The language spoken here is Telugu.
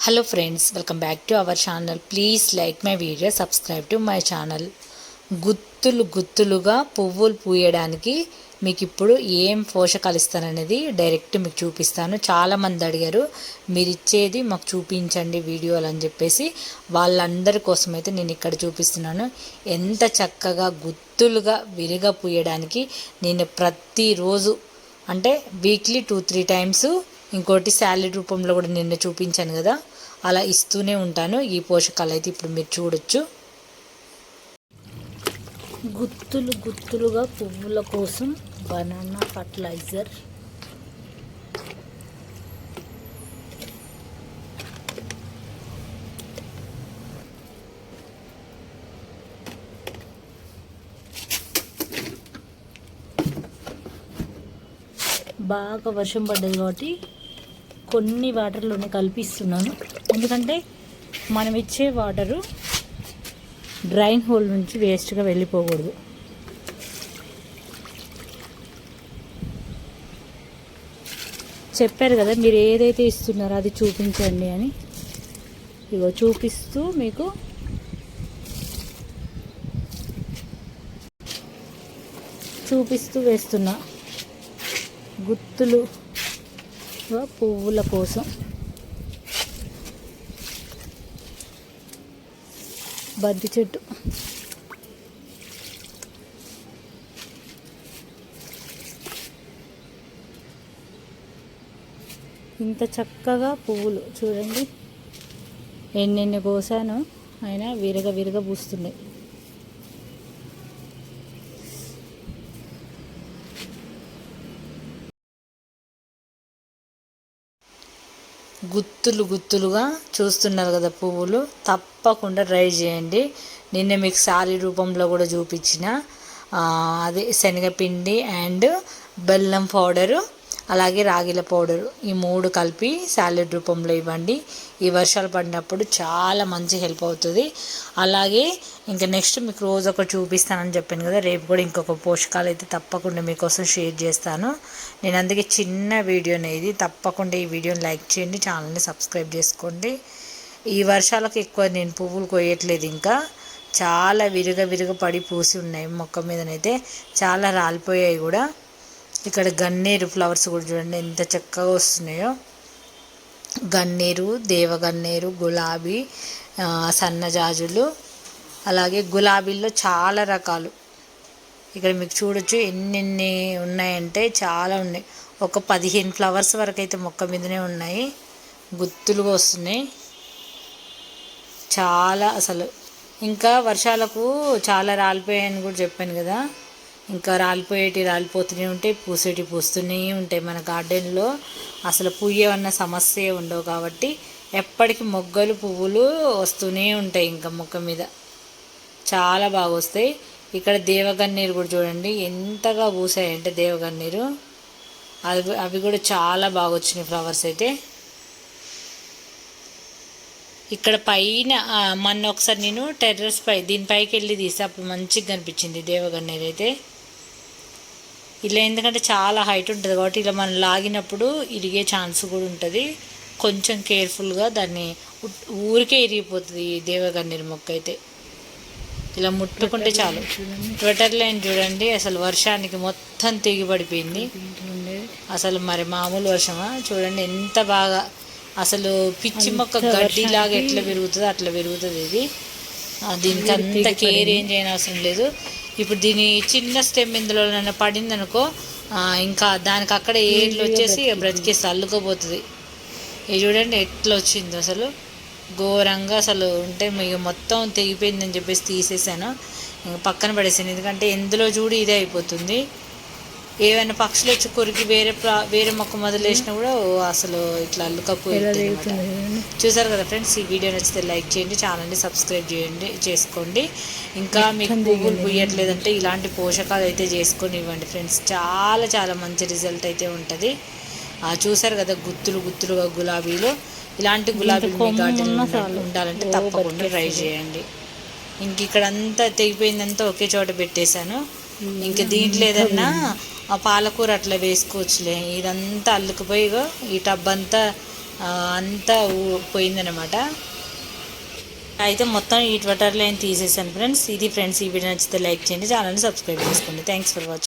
Hello friends, welcome back to our channel. Please like my video, subscribe to my channel. గుత్తులుగా పువ్వులు పూయడానికి మీకు ఇప్పుడు ఏం పోషకాలు ఇస్తాననేది డైరెక్ట్ మీకు చూపిస్తాను. చాలామంది అడిగారు మీరు ఇచ్చేది మాకు చూపించండి వీడియోలు అని చెప్పేసి. వాళ్ళందరి కోసం అయితే నేను ఇక్కడ చూపిస్తున్నాను. ఎంత చక్కగా గుత్తులుగా విరిగా పూయడానికి నేను ప్రతిరోజు అంటే వీక్లీ 2-3 టైమ్స్, ఇంకోటి సాలెడ్ రూపంలో కూడా నిన్న చూపించాను కదా, అలా ఇస్తూనే ఉంటాను. ఈ పోషకాలు అయితే ఇప్పుడు మీరు చూడొచ్చు. గుత్తులుగా పువ్వుల కోసం బనానా ఫర్టిలైజర్, బాగా వర్షం పడ్డది కాబట్టి కొన్ని వాటర్లోనే కలిపిస్తున్నాను. ఎందుకంటే మనం ఇచ్చే వాటరు డ్రైన్ హోల్ నుంచి వేస్ట్గా వెళ్ళిపోకూడదు. చెప్పారు కదా మీరు ఏదైతే ఇస్తున్నారో అది చూపించండి అని. ఇగో చూపిస్తూ వేస్తున్నా గుత్తులు పువ్వుల కోసం. బంతి చెట్టు ఇంత చక్కగా పువ్వులు చూడండి, ఎన్నెన్ని కోసాను అయినా విరగ పూస్తున్నాయి. గుత్తులుగా చూస్తున్నారు కదా పువ్వులు, తప్పకుండా ట్రై చేయండి. నిన్న మీకు సారీ రూపంలో కూడా చూపించిన అదే శనగపిండి అండ్ బెల్లం పౌడరు, అలాగే రాగిల పౌడరు, ఈ 3 కలిపి సాలెడ్ రూపంలో ఇవ్వండి. ఈ వర్షాలు పడినప్పుడు చాలా మంచి హెల్ప్ అవుతుంది. అలాగే ఇంకా నెక్స్ట్ మీకు రోజు ఒకటి చూపిస్తానని చెప్పాను కదా, రేపు కూడా ఇంకొక పోషకాలు అయితే తప్పకుండా మీకోసం షేర్ చేస్తాను. నేను అందుకే చిన్న వీడియోనే ఇది. తప్పకుండా ఈ వీడియోని లైక్ చేయండి, ఛానల్ని సబ్స్క్రైబ్ చేసుకోండి. ఈ వర్షాలకు ఎక్కువ నేను పువ్వులు కోయట్లేదు, ఇంకా చాలా విరగ పడి పూసి ఉన్నాయి మొక్క మీదనైతే, చాలా రాలిపోయాయి కూడా. ఇక్కడ గన్నేరు ఫ్లవర్స్ కూడా చూడండి ఎంత చక్కగా వస్తున్నాయో. గన్నేరు, దేవగన్నేరు, గులాబీ, సన్నజాజులు, అలాగే గులాబీల్లో చాలా రకాలు. ఇక్కడ మీకు చూడొచ్చు ఎన్నెన్ని ఉన్నాయంటే చాలా ఉన్నాయి. ఒక 15 ఫ్లవర్స్ వరకు అయితే మొక్క మీదనే ఉన్నాయి, గుత్తులుగా వస్తున్నాయి చాలా. అసలు ఇంకా వర్షాలకు చాలా రాలిపోయాయని కూడా చెప్పాను కదా, ఇంకా రాలిపోతూనే ఉంటాయి, పూస్తూనే ఉంటాయి. మన గార్డెన్లో అసలు పూయవన్న సమస్య ఉండవు కాబట్టి ఎప్పటికీ మొగ్గలు పువ్వులు వస్తూనే ఉంటాయి. ఇంకా మొక్క మీద చాలా బాగా వస్తాయి. ఇక్కడ దేవగన్నేరు కూడా చూడండి ఎంతగా పూసాయంటే దేవగన్నేరు, అవి కూడా చాలా బాగా వచ్చినాయి ఫ్లవర్స్ అయితే. ఇక్కడ పైన మొన్న ఒకసారి నేను టెర్రస్ దీనిపైకి వెళ్ళి తీసి అప్పుడు మంచిగా కనిపించింది దేవగన్నేరు అయితే. ఇలా ఎందుకంటే చాలా హైట్ ఉంటుంది కాబట్టి ఇలా మనం లాగినప్పుడు ఇరిగే ఛాన్స్ కూడా ఉంటుంది. కొంచెం కేర్ఫుల్గా దాన్ని ఊరికే ఇరిగిపోతుంది ఈ దేవగన్నేరు మొక్క అయితే. ఇలా ముట్టుకుంటే చాలు. ట్విట్టర్ లైన్ చూడండి అసలు వర్షానికి మొత్తం తెగిపడిపోయింది. అసలు మరి మామూలు వర్షమా? చూడండి ఎంత బాగా, అసలు పిచ్చి మొక్క గడ్డిలాగా ఎట్లా పెరుగుతుందో అట్లా పెరుగుతుంది ఇది. దీనికి అంత కేర్ ఏం చేయని అవసరం లేదు. ఇప్పుడు దీని చిన్న స్టెమ్ ఇందులో నన్ను పడింది అనుకో, ఇంకా దానికి అక్కడ ఏర్లు వచ్చేసి బ్రతికేసి అల్లుకోపోతుంది. ఇది చూడండి ఎట్లా వచ్చిందో అసలు ఘోరంగా. అసలు ఉంటే మీకు మొత్తం తెగిపోయిందని చెప్పేసి తీసేసాను, ఇంకా పక్కన పడేసాను. ఎందుకంటే ఎందులో చూడు ఇదే అయిపోతుంది. ఏమైనా పక్షులు వచ్చి కొరికి వేరే మొక్క మొదలేసినా కూడా అసలు ఇట్లా అల్లుకపోయింది అనమాట. చూసారు కదా ఫ్రెండ్స్, ఈ వీడియో నచ్చితే లైక్ చేయండి, ఛానల్ని సబ్స్క్రైబ్ చేసుకోండి. ఇంకా మీకు పువ్వులు పూయట్లేదంటే ఇలాంటి పోషకాలు అయితే చేసుకొని ఇవ్వండి ఫ్రెండ్స్, చాలా మంచి రిజల్ట్ అయితే ఉంటుంది. చూసారు కదా గుత్తులుగా గులాబీలు, ఇలాంటి గులాబీలు మీ గార్డెన్లో ఉండాలంటే తప్పకుండా ట్రై చేయండి. ఇంక ఇక్కడ అంతా తెగిపోయిందంతా ఒకే చోట పెట్టేశాను. ఇంక దీంట్లో ఏదన్నా పాలకూర అట్లా వేసుకోవచ్చులే. ఇదంతా అల్లుకుపోయి ఈ టబ్ అంతా అంతా పోయిందనమాట. అయితే మొత్తం హీట్ వాటర్ లైన్ తీసేసాను ఫ్రెండ్స్. ఇది ఫ్రెండ్స్, ఈ వీడియో నచ్చితే లైక్ చేయండి, ఛానల్ని సబ్స్క్రైబ్ చేసుకోండి. Thanks for watching.